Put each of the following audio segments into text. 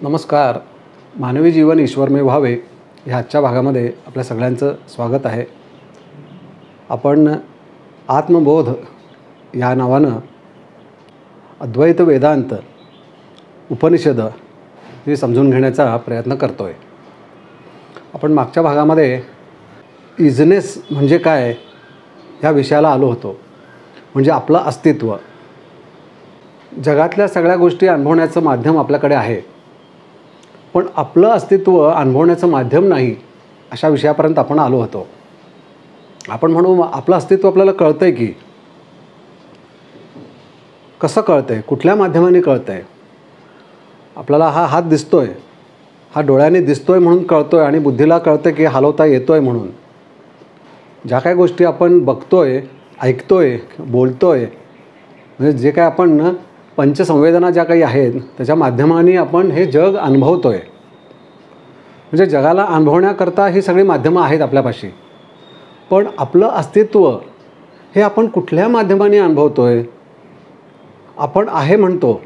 नमस्कार. मानवी जीवन ईश्वरमय व्हावे ह्या आजच्या भागामध्ये आपल्या सगळ्यांचं स्वागत आहे. आपण आत्मबोध या नावानं अद्वैत वेदांत उपनिषद हे समजून घेण्याचा प्रयत्न करतो आहे. आपण मागच्या भागामध्ये इजनेस म्हणजे काय ह्या विषयाला आलो होतो. म्हणजे आपलं अस्तित्व, जगातल्या सगळ्या गोष्टी अनुभवण्याचं माध्यम आपल्याकडे आहे, पण आपलं अस्तित्व अनुभवण्याचं माध्यम नाही अशा विषयापर्यंत आपण आलो होतो. आपण म्हणू आपलं अस्तित्व आपल्याला कळतं आहे की कसं कळतं आहे, कुठल्या माध्यमाने कळतं आहे. आपल्याला हा हात दिसतो आहे, हा डोळ्याने दिसतो आहे म्हणून कळतो आहे आणि बुद्धीला कळतं की हलवता येतो आहे म्हणून. ज्या काही गोष्टी आपण बघतो आहे, ऐकतो आहे, बोलतो आहे, म्हणजे जे काय आपण पंचसंवेदना ज्या काही आहेत त्याच्या माध्यमाने आपण हे जग अनुभवतो आहे. म्हणजे जगाला अनुभवण्याकरता ही सगळी माध्यमं आहेत आपल्यापाशी, पण आपलं अस्तित्व हे आपण कुठल्या माध्यमाने अनुभवतो आहे. आपण आहे म्हणतो,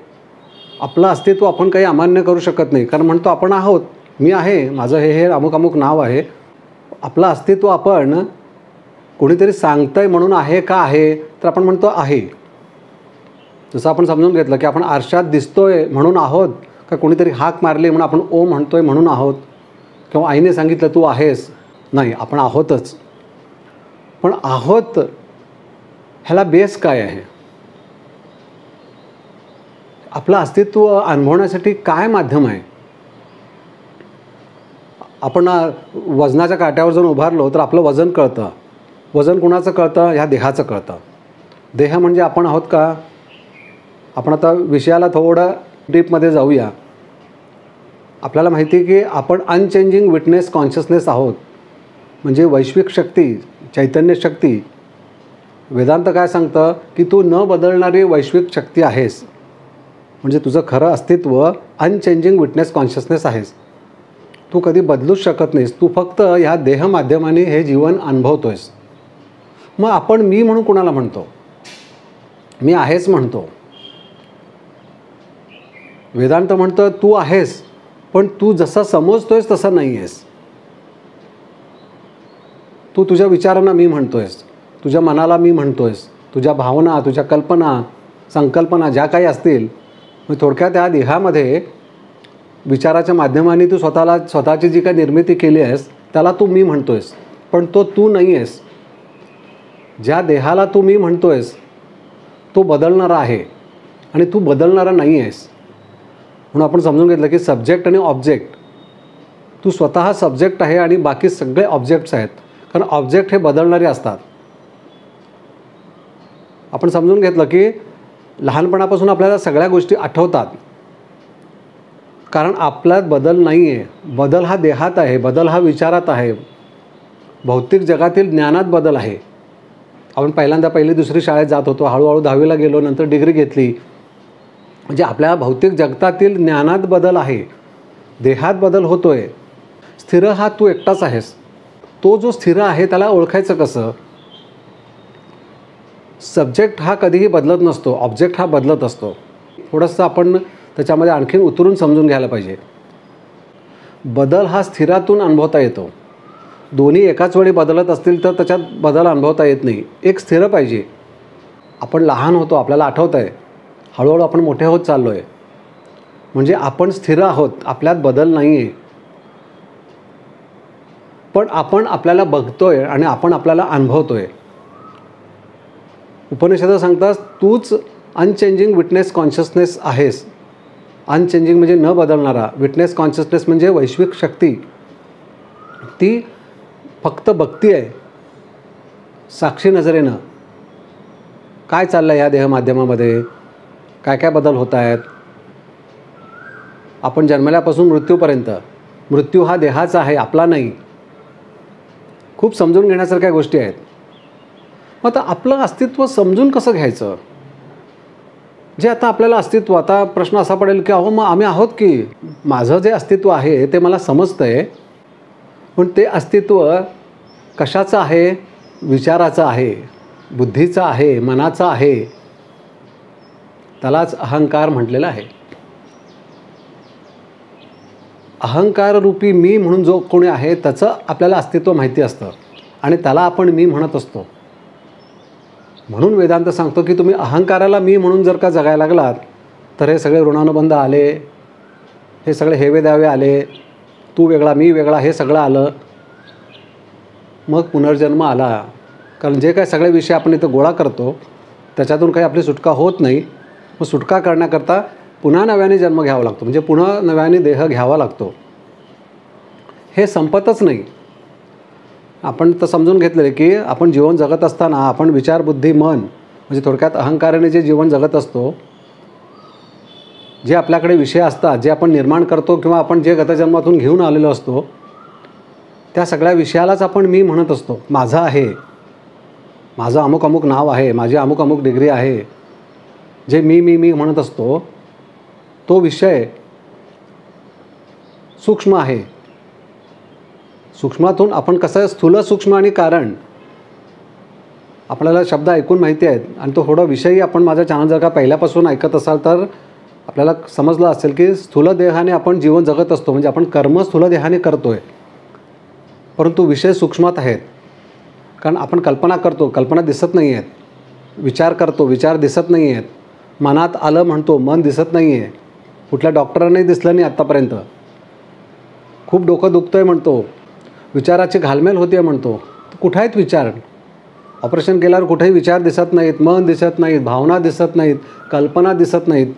आपलं अस्तित्व आपण काही अमान्य करू शकत नाही, कारण म्हणतो आपण आहोत, मी आहे, माझं हे अमुक अमुक नाव आहे. आपलं अस्तित्व आपण कोणीतरी सांगतं आहे म्हणून आहे का आहे, तर आपण म्हणतो आहे. जसं आपण समजून घेतलं की आपण आरशात दिसतोय म्हणून आहोत, का कोणीतरी हाक मारली म्हणून आपण ओ म्हणतोय म्हणून आहोत, किंवा आईने सांगितलं तू आहेस, नाही आपण आहोतच. पण आहोत ह्याला बेस काय आहे, आपलं अस्तित्व अनुभवण्यासाठी काय माध्यम आहे. आपण वजनाच्या काट्यावर जाऊन उभारलो तर आपलं वजन कळतं. वजन कुणाचं कळतं, ह्या देहाचं कळतं. देह म्हणजे आपण आहोत का. आपण आता विषयाला थोडं डीपमध्ये जाऊया. आपल्याला माहिती आहे की आपण अनचेंजिंग विटनेस कॉन्शियसनेस आहोत, म्हणजे वैश्विक शक्ती, चैतन्य शक्ती. वेदांत काय सांगतं की तू न बदलणारी वैश्विक शक्ती आहेस, म्हणजे तुझं खरं अस्तित्व अनचेंजिंग विटनेस कॉन्शियसनेस आहेस. तू कधी बदलूच शकत नाहीस, तू फक्त ह्या देह माध्यमाने हे जीवन अनुभवतो आहेस. मग आपण मी म्हणून कुणाला म्हणतो, मी आहेच म्हणतो. वेदांत म्हणतं तू आहेस, पण तू जसा समजतोयस तसा नाही आहेस. तू तुझ्या विचारांना मी म्हणतोयस, तुझ्या मनाला मी म्हणतोयस, तुझ्या भावना, तुझ्या कल्पना, संकल्पना ज्या काही असतील, मग थोडक्यात त्या देहामध्ये विचाराच्या माध्यमाने तू स्वतःची जी काही निर्मिती केली आहेस त्याला तू मी म्हणतोयस, पण तो तू नाही आहेस. ज्या देहाला तू मी म्हणतोयस तो बदलणारा आहे आणि तू बदलणारा नाही आहेस. म्हणून आपण समजून घेतलं की सब्जेक्ट आणि ऑब्जेक्ट, तू स्वतः सब्जेक्ट आहे आणि बाकी सगळे ऑब्जेक्ट्स आहेत, कारण ऑब्जेक्ट हे बदलणारे असतात. आपण समजून घेतलं की लहानपणापासून आपल्याला सगळ्या गोष्टी आठवतात, कारण आपल्यात बदल नाही आहे. बदल हा देहात आहे, बदल हा विचारात आहे, भौतिक जगातील ज्ञानात बदल आहे. आपण पहिल्यांदा पहिली दुसरी शाळेत जात होतो, हळूहळू 10वीला गेलो, नंतर डिग्री घेतली, म्हणजे आपल्या भौतिक जगतातील ज्ञानात बदल आहे, देहात बदल होतो आहे. स्थिर हा तू एकटाच आहेस. तो जो स्थिर आहे त्याला ओळखायचं कसं. सब्जेक्ट हा कधीही बदलत नसतो, ऑब्जेक्ट हा बदलत असतो. थोडंसं आपण त्याच्यामध्ये आणखीन उतरून समजून घ्यायला पाहिजे. बदल हा स्थिरातून अनुभवता येतो. दोन्ही एकाच वेळी बदलत असतील तर त्याच्यात बदल अनुभवता येत नाही. एक स्थिर पाहिजे. आपण लहान होतो, आपल्याला आठवतं आहे, हळूहळू आपण मोठे होत चाललो आहे, म्हणजे आपण स्थिर आहोत, आपल्यात बदल नाही आहे. पण आपण आपल्याला बघतोय आणि आपण आपल्याला अनुभवतोय. उपनिषद सांगतात तूच अनचेंजिंग विटनेस कॉन्शियसनेस आहेस. अनचेंजिंग म्हणजे न बदलणारा, विटनेस कॉन्शियसनेस म्हणजे वैश्विक शक्ती. ती फक्त बघती आहे साक्षी नजरेनं काय चाललं आहे ह्या देह माध्यमामध्ये, काय काय बदल होत आहेत. आपण जन्मल्यापासून मृत्यूपर्यंत, मृत्यू हा देहाचा आहे, आपला नाही. खूप समजून घेण्यासारख्या गोष्टी आहेत. मग आता आपलं अस्तित्व समजून कसं घ्यायचं. जे आता आपल्याला अस्तित्व, आता प्रश्न असा पडेल की अहो मग आम्ही आहोत की, माझं जे अस्तित्व आहे ते मला समजतं आहे, पण ते अस्तित्व कशाचं आहे, विचाराचं आहे, बुद्धीचं आहे, मनाचं आहे. त्यालाच अहंकार म्हटलेला आहे. अहंकाररूपी मी म्हणून जो कोणी आहे त्याचं आपल्याला अस्तित्व माहिती असतं आणि त्याला आपण मी म्हणत असतो. म्हणून वेदांत सांगतो की तुम्ही अहंकाराला मी म्हणून जर का जगायला लागलात तर हे सगळे ऋणानुबंध आले, हे सगळे हेवे दावे आले, तू वेगळा मी वेगळा हे सगळं आलं, मग पुनर्जन्म आला. कारण जे काय सगळे विषय आपण इथं गोळा करतो त्याच्यातून काही आपली सुटका होत नाही. मग सुटका करण्याकरता पुन्हा नव्याने जन्म घ्यावा लागतो, म्हणजे पुन्हा नव्याने देह घ्यावा लागतो. हे संपतच नाही. आपण तर समजून घेतलेलं आहे की आपण जीवन जगत असताना आपण विचार बुद्धी मन म्हणजे थोडक्यात अहंकाराने जे जीवन जगत असतो, जे आपल्याकडे विषय असतात, जे आपण निर्माण करतो किंवा आपण जे गतजन्मातून घेऊन आलेलो असतो, त्या सगळ्या विषयालाच आपण मी म्हणत असतो. माझं आहे, माझं अमुक अमुक नाव आहे, माझी अमुक अमुक डिग्री आहे, जे मी मी मी म्हणत असतो तो विषय सूक्ष्म आहे. सूक्ष्मातून आपण कसं स्थूल सूक्ष्म आणि कारण आपल्याला शब्द ऐकून माहिती आहेत आणि तो थोडा विषयही आपण माझ्या चॅनल जर का पहिल्यापासून ऐकत असाल तर आपल्याला समजलं असेल की स्थूल देहाने आपण जीवन जगत असतो, म्हणजे आपण कर्म स्थूल देहाने करतो आहे, परंतु विषय सूक्ष्मात आहेत. कारण आपण कल्पना करतो, कल्पना दिसत नाही आहेत, विचार करतो, विचार दिसत नाही आहेत, मनात आलं म्हणतो, मन दिसत नाही आहे, कुठल्या डॉक्टरांनाही दिसलं नाही आत्तापर्यंत, खूप डोकं दुखतं आहे म्हणतो, विचाराची घालमेल होती आहे म्हणतो. कुठं आहेत विचार? ऑपरेशन केल्यावर कुठेही विचार दिसत नाहीत, मन दिसत नाहीत, भावना दिसत नाहीत, कल्पना दिसत नाहीत,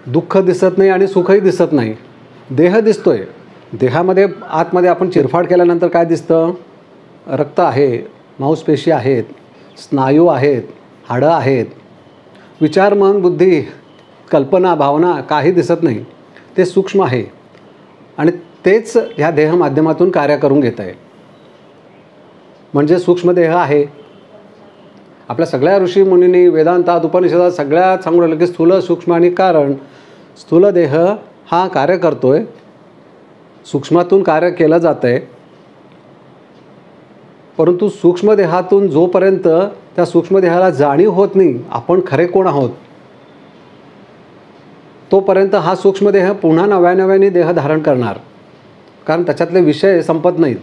दुःख दिसत नाही आणि सुखही दिसत नाही. देह दिसतो आहे. देहामध्ये आतमध्ये आपण चिरफाड केल्यानंतर काय दिसतं? रक्त आहे, मांसपेशी आहेत, स्नायू आहेत, हाडं आहेत. विचार मन बुद्धी कल्पना भावना काही दिसत नाही. ते सूक्ष्म आहे आणि तेच ह्या देह माध्यमातून कार्य करून घेत आहे. म्हणजे सूक्ष्मदेह आहे. आपल्या सगळ्या ऋषी मुनींनी वेदांतात उपनिषदात सगळ्यात सांगून राहिलं की स्थूल सूक्ष्म आणि कारण. स्थूल देह हा कार्य करतो आहे, सूक्ष्मातून कार्य केलं जातं आहे, परंतु सूक्ष्मदेहातून जोपर्यंत त्या सूक्ष्मदेहाला जाणीव होत नाही आपण खरे कोण आहोत, तोपर्यंत हा सूक्ष्मदेह पुन्हा नव्याने देह धारण करणार, कारण त्याच्यातले विषय संपत नाहीत.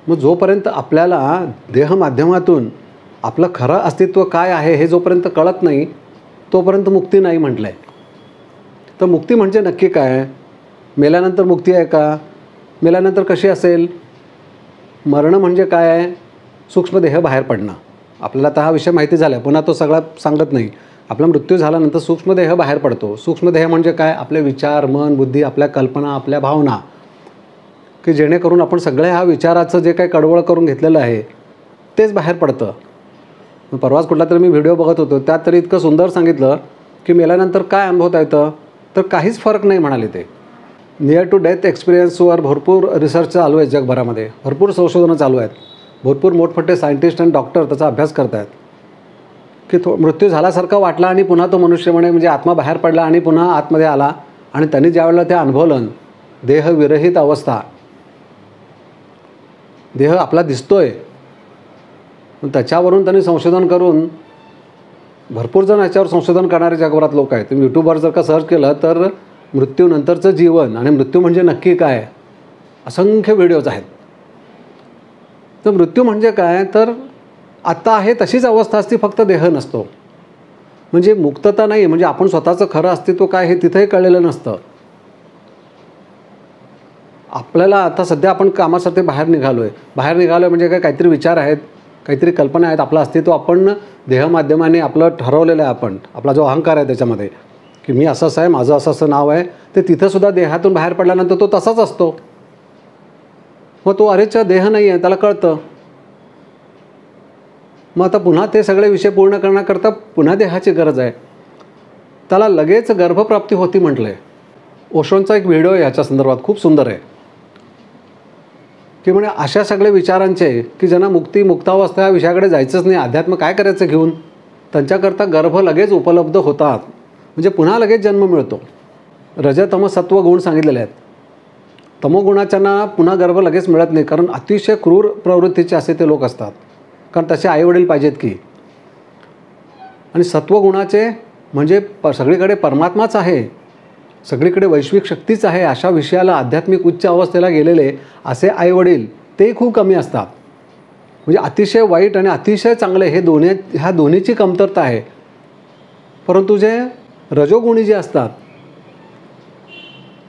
मग जोपर्यंत आपल्याला देह माध्यमातून आपलं खरं अस्तित्व काय आहे हे जोपर्यंत कळत नाही तोपर्यंत मुक्ती नाही म्हटलं आहे. तर मुक्ती म्हणजे नक्की काय? मेल्यानंतर मुक्ती आहे का? मेल्यानंतर कशी असेल? मरण म्हणजे काय आहे? सूक्ष्मदेह बाहेर पडणं. आपल्याला आता हा विषय माहिती झाला आहे, पुन्हा तो सगळा सांगत नाही. आपला मृत्यू झाल्यानंतर सूक्ष्मदेह बाहेर पडतो. सूक्ष्मदेह म्हणजे काय? आपले विचार मन बुद्धी, आपल्या कल्पना, आपल्या भावना, की जेणेकरून आपण सगळ्या ह्या विचाराचं जे काही कडवळ करून घेतलेलं आहे तेच बाहेर पडतं. परवाच कुठला तरी मी व्हिडिओ बघत होतो, त्यात तरी इतकं सुंदर सांगितलं की मेल्यानंतर काय अनुभवता येतं, तर काहीच फरक नाही म्हणाले ते. नियर टू डेथ एक्सपिरियन्सवर भरपूर रिसर्च चालू आहे जगभरामध्ये, भरपूर संशोधनं चालू आहेत, भरपूर मोठमोठे सायंटिस्ट आणि डॉक्टर त्याचा अभ्यास करत आहेत की मृत्यू झाल्यासारखं वाटला आणि पुन्हा तो मनुष्य म्हणजे आत्मा बाहेर पडला आणि पुन्हा आतमध्ये आला आणि त्यांनी ज्यावेळेला ते अनुभवलं देहविरहित अवस्था, देह आपला दिसतोय, त्याच्यावरून त्यांनी संशोधन करून भरपूर जण याच्यावर संशोधन करणारे जगभरात लोक आहेत. तुम्ही यूट्यूबवर जर का सर्च केलं तर मृत्यूनंतरचं जीवन आणि मृत्यू म्हणजे नक्की काय असंख्य व्हिडिओज आहेत. तर मृत्यू म्हणजे काय, तर आत्ता आहे तशीच अवस्था असती, फक्त देह नसतो. म्हणजे मुक्तता नाही, म्हणजे आपण स्वतःचं खरं अस्तित्व काय हे तिथंही कळलेलं नसतं. आपल्याला आता सध्या आपण कामासाठी बाहेर निघालो आहे म्हणजे काय, काहीतरी विचार आहेत, काहीतरी कल्पना आहेत, आपलं अस्तित्व आपण देह माध्यमाने आपलं ठरवलेलं आहे. आपण आपला जो अहंकार आहे त्याच्यामध्ये की मी असं आहे, माझं असं नाव आहे, ते तिथंसुद्धा देहातून बाहेर पडल्यानंतर तो तसाच असतो. मग तो अरेचा देह नाही आहे त्याला कळतं. मग आता पुन्हा ते सगळे विषय पूर्ण करण्याकरता पुन्हा देहाची गरज आहे. त्याला लगेच गर्भप्राप्ती होती म्हटलं आहे. ओशोंचा एक व्हिडिओ आहे ह्याच्या संदर्भात, खूप सुंदर आहे की म्हणजे अशा सगळे विचारांचे की ज्यांना मुक्तावस्था या विषयाकडे जायचंच नाही, अध्यात्म काय करायचं घेऊन, त्यांच्याकरता गर्भ लगेच उपलब्ध होतात, म्हणजे पुन्हा लगेच जन्म मिळतो. रजतम सत्व गुण सांगितलेले आहेत. तमोगुणाच्यांना पुन्हा गर्भ लगेच मिळत नाही, कारण अतिशय क्रूर प्रवृत्तीचे असे ते लोक असतात, कारण तसे आईवडील पाहिजेत की. आणि सत्वगुणाचे म्हणजे सगळीकडे परमात्माच आहे, सगळीकडे वैश्विक शक्तीच आहे, अशा विषयाला आध्यात्मिक उच्च अवस्थेला गेलेले असे आईवडील तेही खूप कमी असतात. म्हणजे अतिशय वाईट आणि अतिशय चांगले ह्या दोन्हीची कमतरता आहे. परंतु जे रजोगुणी जे असतात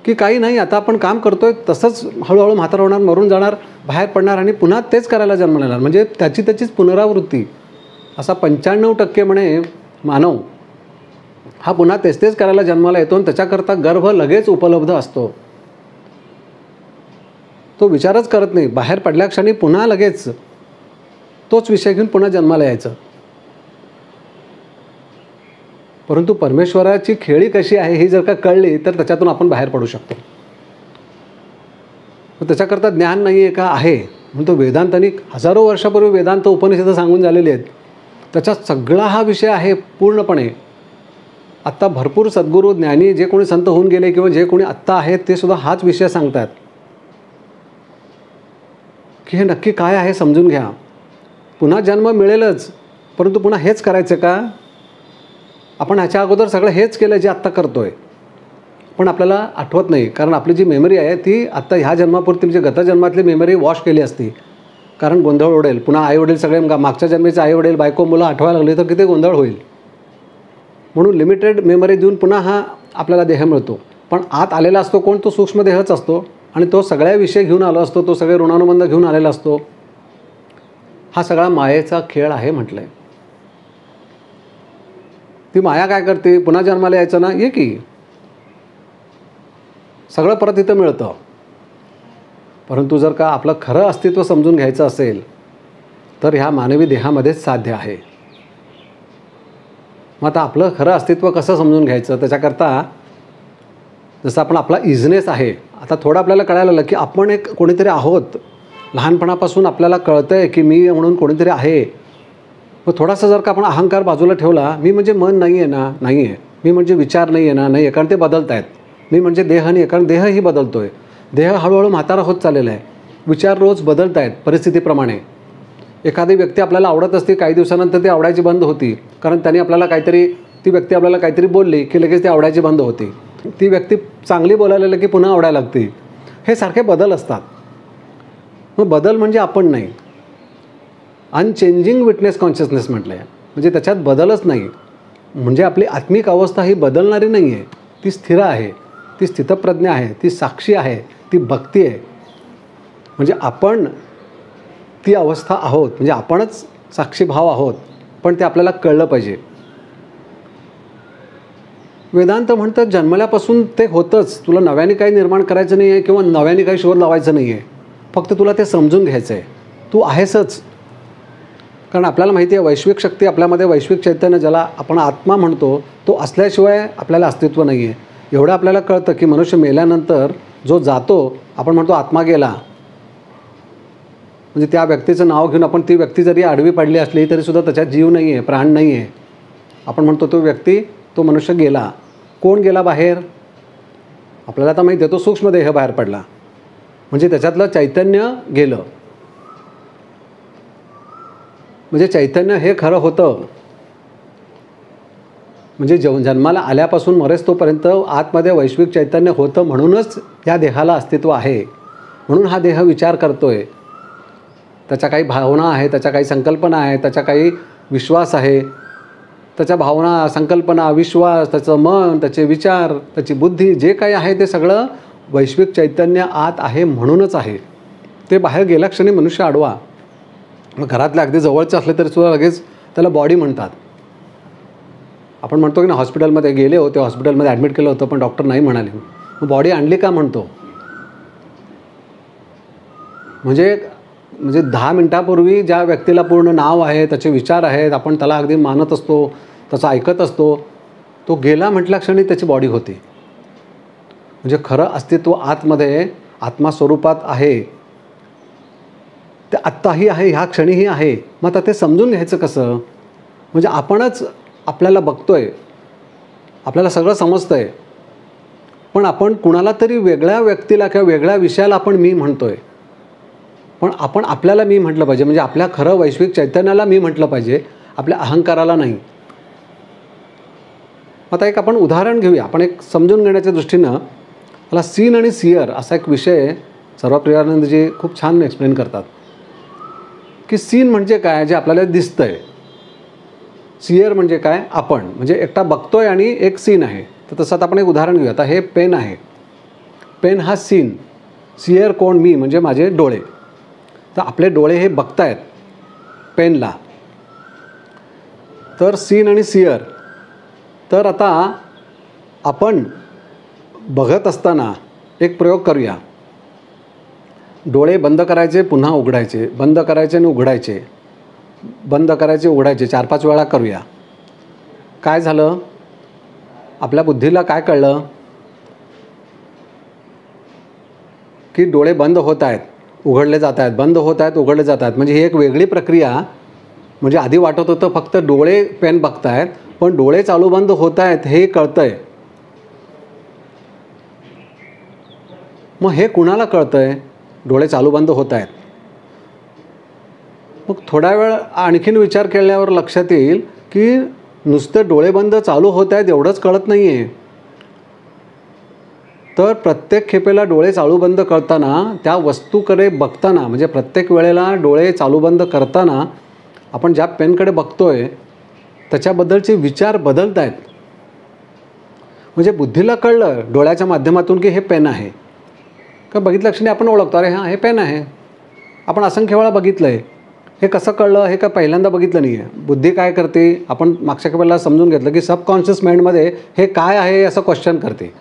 की काही नाही, आता आपण काम करतोय तसंच हळूहळू म्हातारा होणार, मरून जाणार, बाहेर पडणार आणि पुन्हा तेच करायला जन्माला येणार, म्हणजे त्याचीच पुनरावृत्ती. असा 95% म्हणे मानव हा पुन्हा तेच करायला जन्माला येतो आणि त्याच्याकरता गर्भ लगेच उपलब्ध असतो. तो विचारच करत नाही, बाहेर पडल्या क्षणी पुन्हा लगेच तोच विषय घेऊन पुन्हा जन्माला यायचं. परंतु परमेश्वराची खेळी कशी आहे ही जर का कळली तर त्याच्यातून आपण बाहेर पडू शकतो. त्याच्याकरता ज्ञान नाही आहे का? आहे. म्हणतो वेदांतांनी हजारो वर्षापूर्वी वेदांत उपनिषदं सांगून झालेली आहेत. त्याच्यात सगळा हा विषय आहे पूर्णपणे. आत्ता भरपूर सद्गुरू ज्ञानी जे कोणी संत होऊन गेले किंवा जे कोणी आत्ता आहेत ते सुद्धा हाच विषय सांगतात की हे नक्की काय आहे समजून घ्या. पुन्हा जन्म मिळेलच, परंतु पुन्हा हेच करायचं का? आपण ह्याच्या अगोदर सगळं हेच केलं जे आत्ता करतोय, पण आपल्याला आठवत नाही. कारण आपली जी मेमरी आहे ती आत्ता ह्या जन्मापुरती म्हणजे गत जन्मातली मेमरी वॉश केली असती. कारण गोंधळ उडेल, पुन्हा आईवडील सगळे मागच्या जन्मीचे आईवडील बायको मुलं आठवायला लागले तर किती गोंधळ होईल. म्हणून लिमिटेड मेमरी देऊन पुन्हा हा आपल्याला देह मिळतो. पण आत आलेला असतो कोण? तो सूक्ष्मदेहच असतो आणि तो सगळ्या विषय घेऊन आलो असतो, तो सगळे ऋणानुबंध घेऊन आलेला असतो. हा सगळा मायेचा खेळ आहे म्हटलं आहे. ती माया काय करते? पुन्हा जन्माला यायचं ना, ये की सगळं परत इथं मिळतं. परंतु जर का आपलं खरं अस्तित्व समजून घ्यायचं असेल तर ह्या मानवी देहामध्येच साध्य आहे. मग आता आपलं खरं अस्तित्व कसं समजून घ्यायचं? त्याच्याकरता जसं आपण आपला इजनेस आहे, आता थोडं आपल्याला कळायला लागलं की आपण एक कोणीतरी आहोत. लहानपणापासून आपल्याला कळतं आहे की मी म्हणून कोणीतरी आहे. मग थोडासा जर का आपण अहंकार बाजूला ठेवला, मी म्हणजे मन नाही आहे ना, नाही आहे. मी म्हणजे विचार नाही आहे ना, नाही आहे. कारण ते बदलत आहेत. मी म्हणजे देह नाही आहे, कारण देहही बदलतो आहे. देह हळूहळू म्हातारा होत चाललेला आहे. विचार रोज बदलत आहेत परिस्थितीप्रमाणे. एखादी व्यक्ती आपल्याला आवडत असते, काही दिवसानंतर ती आवडायची बंद होती. कारण त्याने आपल्याला ती व्यक्ती आपल्याला काहीतरी बोलली की लगेच ती आवडायची बंद होती. ती व्यक्ती चांगली बोलायला लागली की पुन्हा आवडायला लागते. हे सारखे बदल असतात. मग बदल म्हणजे आपण नाही. अनचेंजिंग विटनेस कॉन्शियसनेस म्हटलं आहे. म्हणजे त्याच्यात बदलच नाही. म्हणजे आपली आत्मिक अवस्था ही बदलणारी नाही आहे, ती स्थिर आहे, ती स्थितप्रज्ञ आहे, ती साक्षी आहे, ती भक्ती आहे. म्हणजे आपण ती अवस्था आहोत, म्हणजे आपणच साक्षीभाव आहोत. पण ते आपल्याला कळलं पाहिजे. वेदांत म्हणतात जन्मल्यापासून ते होतंच, तुला नव्याने काही निर्माण करायचं नाही आहे किंवा नव्याने काही शोध लावायचं नाही आहे. फक्त तुला ते समजून घ्यायचं आहे, तू आहेसच. कारण आपल्याला माहिती आहे वैश्विक शक्ती आपल्यामध्ये, वैश्विक चैतन्य ज्याला आपण आत्मा म्हणतो, तो असल्याशिवाय आपल्याला अस्तित्व नाही आहे. एवढं आपल्याला कळतं की मनुष्य मेल्यानंतर जो जातो, आपण म्हणतो आत्मा गेला. म्हणजे त्या व्यक्तीचं नाव घेऊन आपण ती व्यक्ती जरी आडवी पडली असली तरीसुद्धा त्याच्यात जीव नाही आहे, प्राण नाही आहे. आपण म्हणतो तो व्यक्ती, तो मनुष्य गेला. कोण गेला बाहेर? आपल्याला आता माहिती आहे तो सूक्ष्मदेह बाहेर पडला, म्हणजे त्याच्यातलं चैतन्य गेलं. म्हणजे चैतन्य हे खरं होतं. म्हणजे जन्माला आल्यापासून मरेस्तोपर्यंत आतमध्ये वैश्विक चैतन्य होतं, म्हणूनच या देहाला अस्तित्व आहे. म्हणून हा देह विचार करतोय. त्याच्या काही भावना आहे, त्याच्या काही संकल्पना आहे, त्याच्या काही विश्वास आहे. त्याच्या भावना, संकल्पना, विश्वास, त्याचं मन, त्याचे विचार, त्याची बुद्धी, जे काही आहे ते सगळं वैश्विक चैतन्य आत आहे म्हणूनच आहे. ते बाहेर गेल्या क्षणी मनुष्य आडवा. मग घरातले अगदी जवळचे असले तरी सुद्धा लगेच त्याला बॉडी म्हणतात. आपण म्हणतो की ना हॉस्पिटलमध्ये गेले होते, हॉस्पिटलमध्ये ॲडमिट केलं होतं पण डॉक्टर नाही म्हणाले. मग बॉडी आणली का म्हणतो? म्हणजे 10 मिनटापूर्वी ज्या व्यक्तीला पूर्ण नाव आहे, त्याचे विचार आहेत, आपण त्याला अगदी मानत असतो, त्याचं ऐकत असतो, तो गेला म्हटल्या क्षणी त्याची बॉडी होते. म्हणजे खरं अस्तित्व आतमध्ये आत्मास्वरूपात आहे. ते आत्ताही आहे, ह्या क्षणीही आहे. मग आता ते समजून घ्यायचं कसं? म्हणजे आपणच आपल्याला बघतोय, आपल्याला सगळं समजतं आहे, पण आपण कुणाला तरी वेगळ्या व्यक्तीला किंवा वेगळ्या विषयाला आपण मी म्हणतोय. पण आपण आपल्याला मी म्हटलं पाहिजे. म्हणजे आपल्या खरं वैश्विक चैतन्याला मी म्हटलं पाहिजे, आपल्या अहंकाराला नाही. आता एक आपण उदाहरण घेऊया. आपण एक समजून घेण्याच्या दृष्टीनं मला सीन आणि सियर असा एक विषय सर्वप्रियानंदजी खूप छान एक्सप्लेन करतात की सीन म्हणजे काय, जे आपल्याला दिसतंय. सियर म्हणजे काय, आपण म्हणजे एकटा बघतोय आणि एक सीन आहे. तर तसं आता आपण एक उदाहरण घेऊया. आता हे पेन आहे, पेन हा सीन, सियर कोण, मी म्हणजे माझे डोळे. तर आपले डोळे हे बघतायत पेनला, तर सीन आणि सियर. तर आता आपण बघत असताना एक प्रयोग करूया. डोळे बंद करायचे, पुन्हा उघडायचे, बंद करायचे आणि उघडायचे, बंद करायचे उघडायचे 4-5 वेळा करूया. काय झालं, आपल्या बुद्धीला काय कळलं की डोळे बंद होत आहेत, उघडले जात आहेत, बंद होत आहेत, उघडले जात आहेत. म्हणजे ही एक वेगळी प्रक्रिया. म्हणजे आधी वाटत होतं फक्त डोळे पेन बघतायत, पण डोळे चालू बंद होत आहेत हे कळतंय. मग हे कुणाला कळतंय, डोळे चालू बंद होत आहेत. मग थोडा वेळ आणखीन विचार केल्यावर लक्षात येईल की नुसते डोळे बंद चालू होत आहेत एवढंच कळत नाही आहे. तर प्रत्येक खेपेला डोळे चालू बंद करताना, त्या वस्तूकडे बघताना, म्हणजे प्रत्येक वेळेला डोळे चालू बंद करताना आपण ज्या पेनकडे बघतोय त्याच्याबद्दलचे विचार बदलत आहेत. म्हणजे बुद्धीला कळलं डोळ्याच्या माध्यमातून की हे पेन आहे. का बघितल्या क्षणी आपण ओळखतो, अरे हां हे पेन आहे. आपण असंख्य वेळा बघितलं आहे. हे कसं कळलं, हे का पहिल्यांदा बघितलं नाही आहे. बुद्धी काय करते, आपण मागच्या वेळेला समजून घेतलं की सबकॉन्शियस माइंडमध्ये हे काय आहे असं क्वेश्चन करते.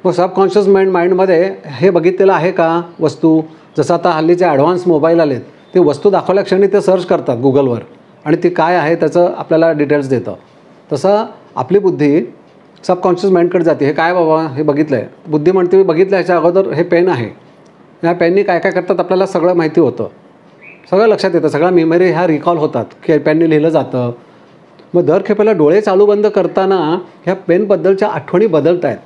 मग सबकॉन्शियस माइंडमध्ये हे बघितलेलं आहे का वस्तू. जसं आता हल्लीचे ॲडव्हान्स मोबाईल आलेत, ते वस्तू दाखवल्या क्षणी ते सर्च करतात गुगलवर आणि ती काय आहे त्याचं आपल्याला डिटेल्स देतं. तसं आपली बुद्धी सबकॉन्शियस माइंडकडे जाते. हे काय बाबा, हे बघितलं आहे. बुद्धी म्हणते बघितलं, ह्याच्या अगोदर हे पेन आहे. ह्या पेननी काय काय करतात आपल्याला सगळं माहिती होतं, सगळं लक्षात येतं, सगळ्या मेमरी ह्या रिकॉल होतात की पेनने लिहिलं जातं. मग दर खेपेला डोळे चालू बंद करताना ह्या पेनबद्दलच्या आठवणी बदलत आहेत.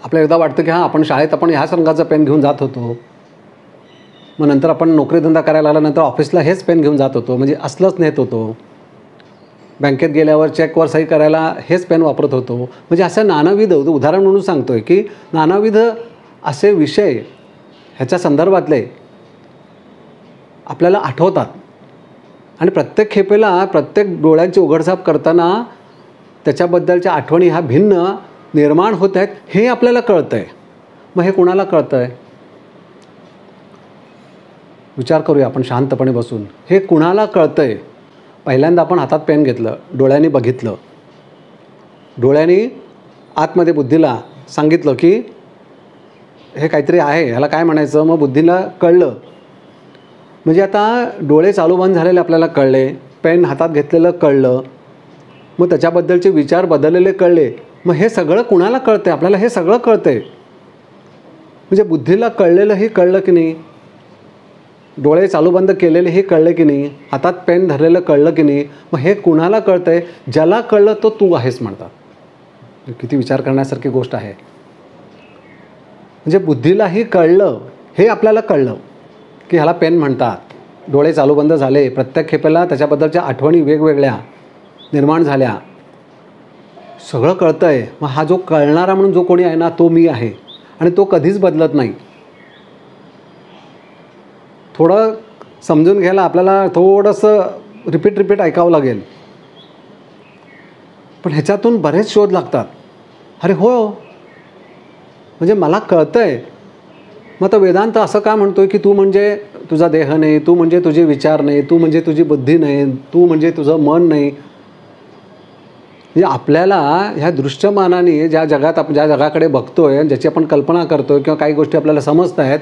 आपल्याला एकदा वाटतं की हां आपण शाळेत आपण ह्याच रंगाचा पेन घेऊन जात होतो. मग नंतर आपण नोकरीधंदा करायला लागल्यानंतर ऑफिसला हेच पेन घेऊन जात होतो, म्हणजे असलंच नेत होतो. बँकेत गेल्यावर चेकवर सही करायला हेच पेन वापरत होतो. म्हणजे असं नानाविध, उदाहरण म्हणून सांगतो आहे की नानाविध असे विषय ह्याच्या संदर्भातले आपल्याला आठवतात. आणि प्रत्येक खेपेला प्रत्येक डोळ्यांची उघडझाप करताना त्याच्याबद्दलच्या आठवणी ह्या भिन्न निर्माण होत आहेत हे आपल्याला कळतं आहे. मग हे कुणाला कळतं आहे, विचार करूया आपण शांतपणे बसून. हे कुणाला कळतं आहे. पहिल्यांदा आपण हातात पेन घेतलं, डोळ्यांनी बघितलं, डोळ्यांनी आतमध्ये बुद्धीला सांगितलं की हे काहीतरी आहे, ह्याला काय म्हणायचं. मग बुद्धीला कळलं. म्हणजे आता डोळे चालू बंद झालेले आपल्याला कळले, पेन हातात घेतलेलं कळलं, मग त्याच्याबद्दलचे विचार बदललेले कळले. मग हे सगळं कुणाला कळतं आहे, आपल्याला हे सगळं कळतं आहे. म्हणजे बुद्धीला कळलेलंही कळलं की नाही, डोळे चालू बंद केलेलेही कळले की नाही, हातात पेन धरलेलं कळलं की नाही. मग हे कुणाला कळतं आहे, ज्याला कळलं तो तू आहेस म्हणतात. किती विचार करण्यासारखी गोष्ट आहे. म्हणजे बुद्धीलाही कळलं, हे आपल्याला कळलं की ह्याला पेन म्हणतात. डोळे चालू बंद झाले, प्रत्येक खेपेला त्याच्याबद्दलच्या आठवणी वेगवेगळ्या निर्माण झाल्या, सगळं कळतं आहे. मग हा जो कळणारा म्हणून जो कोणी आहे ना, तो मी आहे आणि तो कधीच बदलत नाही. थोडं समजून घ्यायला आपल्याला थोडंसं रिपीट ऐकावं लागेल. पण ह्याच्यातून बरेच शोध लागतात. अरे हो, म्हणजे मला कळतं आहे. मग आता वेदांत असं का म्हणतोय की तू म्हणजे तुझा देह नाही, तू म्हणजे तुझे विचार नाही, तू म्हणजे तुझी बुद्धी नाही, तू म्हणजे तुझं मन नाही. म्हणजे आपल्याला ह्या दृश्यमानाने ज्या जगात आपण ज्या जगाकडे बघतोय, ज्याची आपण कल्पना करतोय किंवा काही गोष्टी आपल्याला समजत आहेत,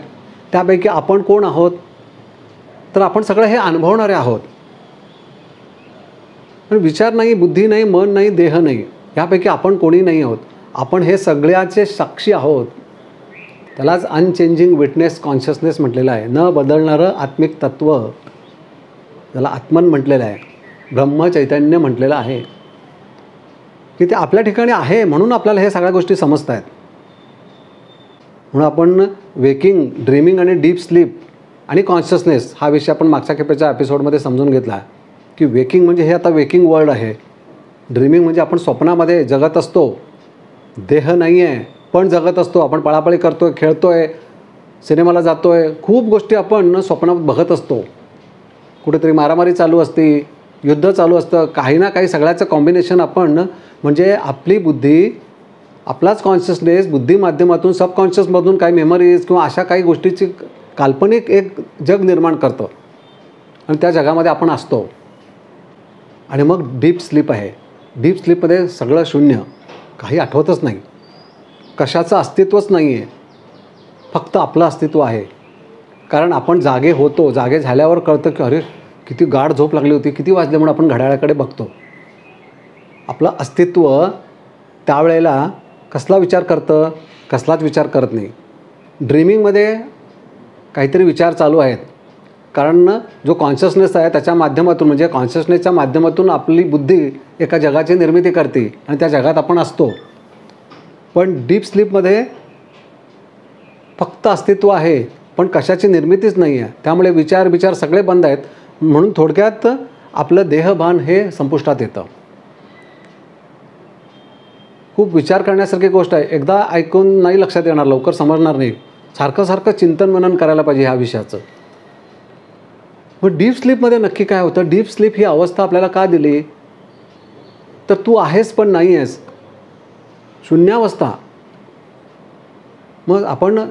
त्यापैकी आपण कोण आहोत, तर आपण सगळं हे अनुभवणारे आहोत. पण विचार नाही, बुद्धी नाही, मन नाही, देह नाही, यापैकी आपण कोणी नाही आहोत. आपण हे सगळ्याचे साक्षी आहोत. त्यालाच अनचेंजिंग विटनेस कॉन्शियसनेस म्हटलेलं आहे. न बदलणारं आत्मिक तत्त्व, त्याला आत्मन म्हटलेलं आहे, ब्रह्मचैतन्य म्हटलेलं आहे. की ते आपल्या ठिकाणी आहे म्हणून आपल्याला हे सगळ्या गोष्टी समजत आहेत. म्हणून आपण वेकिंग, ड्रीमिंग आणि डीप स्लीप आणि कॉन्शियसनेस हा विषय आपण मागच्या खेपेच्या एपिसोडमध्ये समजून घेतला की वेकिंग म्हणजे हे आता वेकिंग वर्ल्ड आहे ड्रीमिंग म्हणजे आपण स्वप्नामध्ये जगत असतो, देह नाही आहे पण जगत असतो. आपण पळापळी करतो आहे, खेळतो आहे, सिनेमाला जातो आहे, खूप गोष्टी आपण स्वप्नात बघत असतो. कुठेतरी मारामारी चालू असते, युद्ध चालू असतं, काही ना काही सगळ्याचं कॉम्बिनेशन आपण म्हणजे आपली बुद्धी, आपलाच कॉन्शियसनेस बुद्धी माध्यमातून सबकॉन्शियसमधून काही मेमरीज किंवा अशा काही गोष्टीची काल्पनिक एक जग निर्माण करतं आणि त्या जगामध्ये आपण असतो. आणि मग डीप स्लीप आहे. डीप स्लीपमध्ये सगळं शून्य, काही आठवतच नाही, कशाचं अस्तित्वच नाही आहे, फक्त आपलं अस्तित्व आहे. कारण आपण जागे होतो, जागे झाल्यावर कळतं की अरे किती गाढ झोप लागली होती, किती वाजले म्हणून आपण घड्याळाकडे बघतो. आपलं अस्तित्व त्यावेळेला कसला विचार करतं, कसलाच विचार करत नाही. ड्रीमिंगमध्ये काहीतरी विचार चालू आहेत, कारण जो कॉन्शियसनेस आहे त्याच्या माध्यमातून म्हणजे कॉन्शियसनेसच्या माध्यमातून आपली बुद्धी एका जगाची निर्मिती करते आणि त्या जगात आपण असतो. पण डीप स्लीपमध्ये फक्त अस्तित्व आहे पण कशाची निर्मितीच नाही आहे. त्यामुळे विचार सगळे बंद आहेत. म्हणून थोडक्यात आपलं देहभान हे संपुष्टात येतं. खूप विचार करण्यासारखी गोष्ट आहे. एकदा ऐकून नाही लक्षात येणार, लवकर समजणार नाही. सारखं चिंतन मनन करायला पाहिजे ह्या विषयाचं. मग डीप स्लीपमध्ये नक्की काय होतं? डीप स्लीप ही अवस्था आपल्याला का दिली? तर तू आहेस पण नाही आहेस, शून्यावस्था. मग आपण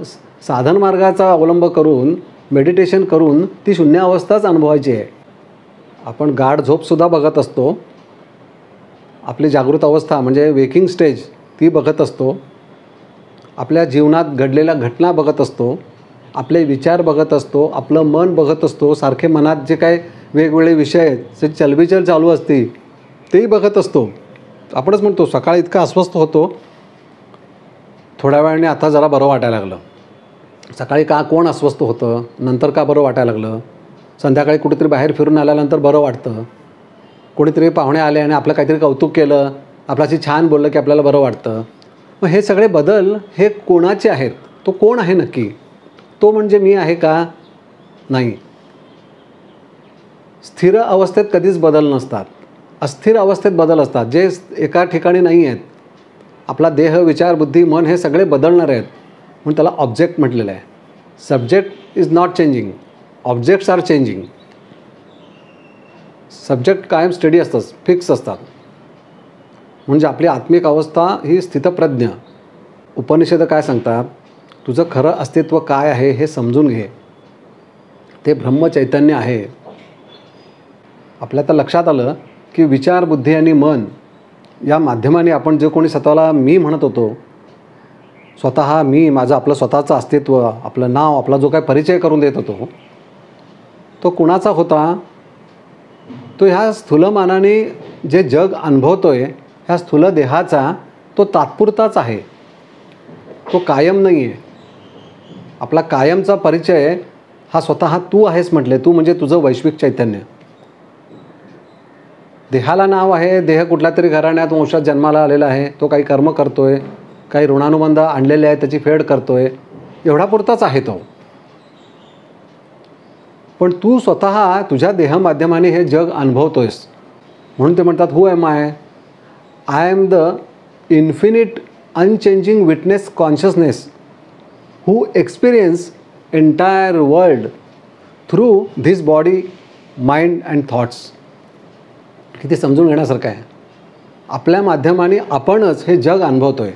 साधन मार्गाचा अवलंब करून मेडिटेशन करून ती शून्य अवस्थाच अनुभवायची आहे. आपण गाढ झोपसुद्धा बघत असतो, आपली जागृत अवस्था म्हणजे वेकिंग स्टेज ती बघत असतो, आपल्या जीवनात घडलेल्या घटना बघत असतो, आपले विचार बघत असतो, आपलं मन बघत असतो, सारखे मनात जे काय वेगवेगळे विषय आहेत जे चलबिचल चालू असते तेही बघत असतो. आपणच म्हणतो सकाळी इतका अस्वस्थ होतो, थोड्या वेळाने आता जरा बरं वाटायला लागलं. सकाळी का कोण अस्वस्थ होतं, नंतर का बरं वाटायला लागलं. संध्याकाळी कुठेतरी बाहेर फिरून आल्यानंतर बरं वाटतं. कोणीतरी पाहुणे आले आणि आपलं काहीतरी कौतुक केलं, आपल्याशी छान बोललं की आपल्याला बरं वाटतं. मग हे सगळे बदल हे कोणाचे आहेत? तो कोण आहे नक्की? तो म्हणजे मी आहे का? नाही. स्थिर अवस्थेत कधीच बदल नसतात, अस्थिर अवस्थेत बदल असतात जे एका ठिकाणी नाही आहेत. आपला देह, विचार, बुद्धी, मन हे सगळे बदलणारे आहेत. म्हणून त्याला ऑब्जेक्ट म्हटलेलं आहे. Subject is not changing, objects are changing. Subject कायम स्टडी असतात, फिक्स असतात. म्हणजे आपली आत्मिक अवस्था ही स्थितप्रज्ञ. उपनिषद काय सांगतात? तुझं खरं अस्तित्व काय आहे हे समजून घे. ते ब्रह्मचैतन्य आहे. आपल्या तर लक्षात आलं की विचार, बुद्धी आणि मन या माध्यमाने आपण जे कोणी स्वतःला मी म्हणत होतो, स्वतः मी, माझं आपलं स्वतःचं अस्तित्व, आपलं नाव, आपला जो काय परिचय करून देत होतो, तो कुणाचा होता? तो ह्या स्थूलमानाने जे जग अनुभवतोय ह्या स्थूल देहाचा तो तात्पुरताच आहे, तो कायम नाही आहे. आपला कायमचा परिचय हा स्वतः तू आहेस म्हटले. तू म्हणजे तुझं वैश्विक चैतन्य. देहाला नाव आहे, देह कुठल्या तरी घराण्यात वंशात जन्माला आलेला आहे, तो काही कर्म करतोय, काही ऋणानुबंध आणलेले आहेत त्याची फेड करतोय, एवढा पुरताच आहे तो. पण तू स्वतः तुझ्या देह माध्यमाने हे जग अनुभवतोयस. म्हणून ते म्हणतात who am I? I am the infinite unchanging witness consciousness who experience entire world through this body, mind and thoughts. किती समजून घेण्यासारखं आहे. आपल्या माध्यमाने आपणच हे जग अनुभवतोय.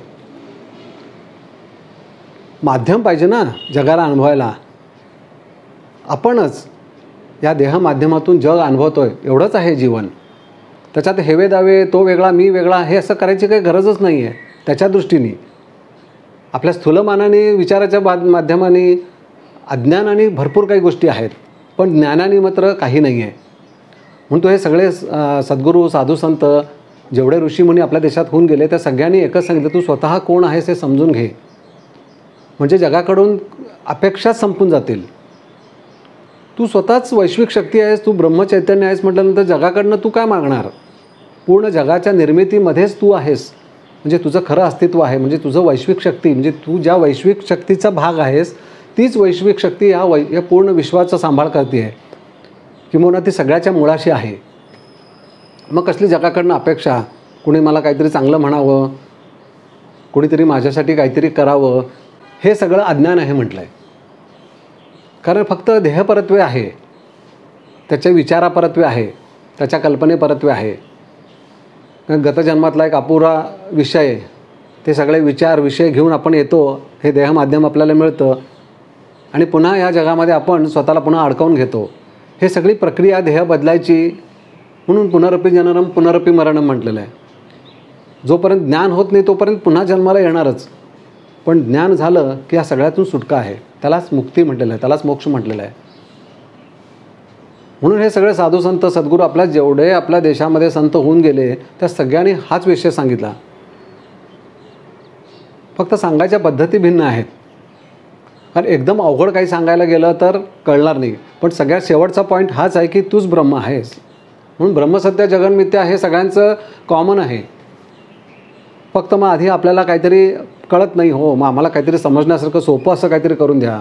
माध्यम पाहिजे ना जगाला अनुभवायला. आपणच या देह माध्यमातून जग अनुभवतोय, एवढंच आहे जीवन. त्याच्यात हेवे दावे, तो वेगळा मी वेगळा, हे असं करायची काही गरजच नाही आहे. त्याच्या दृष्टीने आपल्या स्थूलमानाने, विचाराच्या माध्यमाने, अज्ञानाने भरपूर काही गोष्टी आहेत, पण ज्ञानाने मात्र काही नाही आहे. म्हणून तो हे सगळे सद्गुरू, साधू, संत, जेवढे ऋषीमुनी आपल्या देशात होऊन गेले त्या सगळ्यांनी एकच सांगितलं, तू स्वतः कोण आहेस हे समजून घे. म्हणजे जगाकडून अपेक्षाच संपून जातील. तू स्वतःच वैश्विक शक्ती आहेस, तू ब्रह्मचैतन्य आहेस म्हटल्यानंतर जगाकडनं तू काय मागणार? पूर्ण जगाच्या निर्मितीमध्येच तू आहेस. म्हणजे तुझं खरं अस्तित्व आहे, म्हणजे तुझं वैश्विक शक्ती, म्हणजे तू ज्या वैश्विक शक्तीचा भाग आहेस तीच वैश्विक शक्ती या पूर्ण विश्वाचा सांभाळ करते आहे, किंवा ती सगळ्याच्या मुळाशी आहे. मग कसली जगाकडनं अपेक्षा? कुणी मला काहीतरी चांगलं म्हणावं, कुणीतरी माझ्यासाठी काहीतरी करावं, हे सगळं अज्ञान आहे म्हटलं आहे. कारण फक्त देहपरत्वे आहे, त्याच्या विचारापरत्वे आहे, त्याच्या कल्पनेपरत्वे आहे. गतजन्मातला एक अपुरा विषय, ते सगळे विचार विषय घेऊन आपण येतो, हे देहमाध्यम आपल्याला मिळतं आणि पुन्हा या जगामध्ये आपण स्वतःला पुन्हा अडकवून घेतो. हे सगळी प्रक्रिया देह बदलायची, म्हणून पुनरपी जननम पुनरपी मरणम म्हटलेलं आहे. जोपर्यंत ज्ञान होत नाही तोपर्यंत पुन्हा जन्माला येणारच. पण ज्ञान झालं की या सगळ्यातून सुटका आहे, त्यालाच मुक्ती म्हटलेलं आहे, त्यालाच मोक्ष म्हटलेलं आहे. म्हणून हे सगळे साधू संत सद्गुरू आपल्या जेवढे आपल्या देशामध्ये संत होऊन गेले त्या सगळ्यांनी हाच विषय सांगितला. फक्त सांगायच्या पद्धती भिन्न आहेत. कारण एकदम अवघड काही सांगायला गेलं तर कळणार नाही. पण सगळ्यात शेवटचा पॉईंट हाच आहे की तूच ब्रह्म आहेस. म्हणून ब्रह्मसत्य जगन्मिथ्या हे सगळ्यांचं कॉमन आहे. फक्त मग आधी आपल्याला काहीतरी कळत नाही, हो मग आम्हाला काहीतरी समजण्यासारखं सोपं असं काहीतरी करून द्या.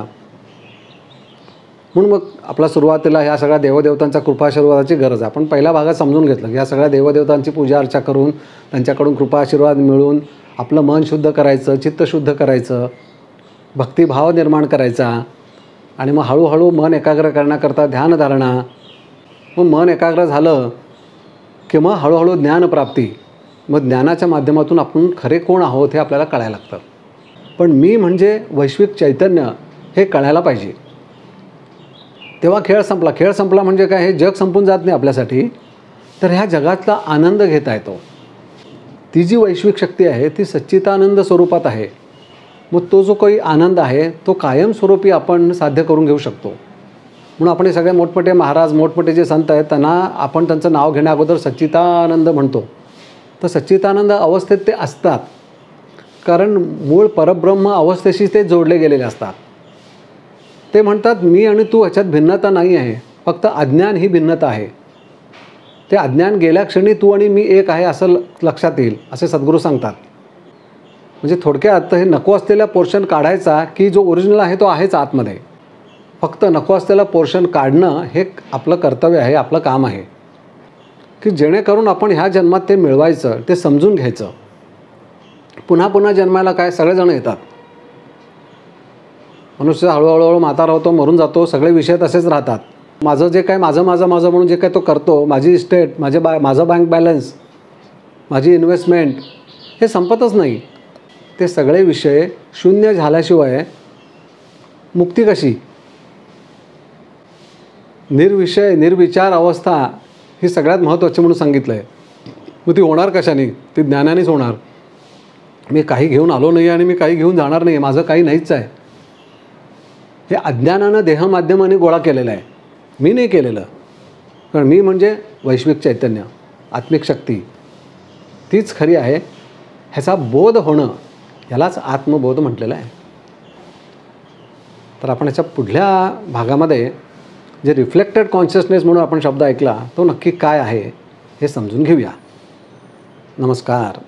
म्हणून मग आपला सुरुवातीला ह्या सगळ्या देवदेवतांच्या कृपाशीर्वादाची गरज आहे. आपण पहिल्या भागात समजून घेतलं की ह्या सगळ्या देवदेवतांची पूजा अर्चा करून त्यांच्याकडून कृपाशीर्वाद मिळून आपलं मन शुद्ध करायचं, चित्त शुद्ध करायचं, भक्तिभाव निर्माण करायचा आणि मग हळूहळू मन एकाग्र करण्याकरता ध्यानधारणा. मग मन एकाग्र झालं की मग हळूहळू ज्ञानप्राप्ती. मग ज्ञानाच्या माध्यमातून आपण खरे कोण आहोत हे आपल्याला कळायला लागतं. पण मी म्हणजे वैश्विक चैतन्य हे कळायला पाहिजे. तेव्हा खेळ संपला. खेळ संपला म्हणजे काय, हे जग संपून जात नाही आपल्यासाठी, तर ह्या जगातला आनंद घेता येतो. ती जी वैश्विक शक्ती आहे ती सच्चिदानंद स्वरूपात आहे. मग तो जो काही आनंद आहे तो कायमस्वरूपी आपण साध्य करून घेऊ शकतो. म्हणून आपण हे सगळे मोठमोठे महाराज, मोठमोठे जे संत आहेत त्यांना आपण त्यांचं नाव घेण्या अगोदर सच्चिदानंद म्हणतो. तर सच्चिदानंद अवस्थेत ते असतात, कारण मूळ परब्रह्म अवस्थेशी ते जोडले गेलेले असतात. ते म्हणतात मी आणि तू ह्याच्यात भिन्नता नाही आहे, फक्त अज्ञान ही भिन्नता आहे. ते अज्ञान गेल्या क्षणी तू आणि मी एक आहे असं लक्षात येईल, असे सद्गुरू सांगतात. म्हणजे थोडक्यात हे नको असलेला पोर्शन काढायचा की जो ओरिजिनल आहे तो आहेच आतमध्ये. फक्त नको असलेला पोर्शन काढणं हे आपलं कर्तव्य आहे, आपलं काम आहे, की जेणेकरून आपण ह्या जन्मात ते मिळवायचं, ते समजून घ्यायचं. पुन्हा पुन्हा जन्माला काय सगळेजण येतात. मनुष्य हळूहळू म्हातारा होतो, मरून जातो, सगळे विषय तसेच राहतात. माझं जे काय माझं माझं माझं म्हणून जे काय तो करतो, माझी इस्टेट, माझं बँक बॅलन्स, माझी इन्व्हेस्टमेंट, हे संपतच नाही. ते सगळे विषय शून्य झाल्याशिवाय मुक्ती कशी? निर्विषय निर्विचार अवस्था ही सगळ्यात महत्त्वाची म्हणून सांगितलं आहे. मग ती होणार कशाने? ती ज्ञानानेच होणार. मी काही घेऊन आलो नाही आणि मी काही घेऊन जाणार नाही, माझं काही नाहीच आहे. हे अज्ञानानं देहमाध्यमाने गोळा केलेलं आहे, मी नाही केलेलं. कारण मी म्हणजे वैश्विक चैतन्य, आत्मिक शक्ती, तीच खरी आहे. ह्याचा बोध होणं यालाच आत्मबोध म्हटलेलं आहे. तर आपण ह्याच्या पुढल्या भागामध्ये जे रिफ्लेक्टेड कॉन्शियसनेस म्हणून आपण शब्द ऐकला तो नक्की काय आहे हे समजून घेऊया. नमस्कार.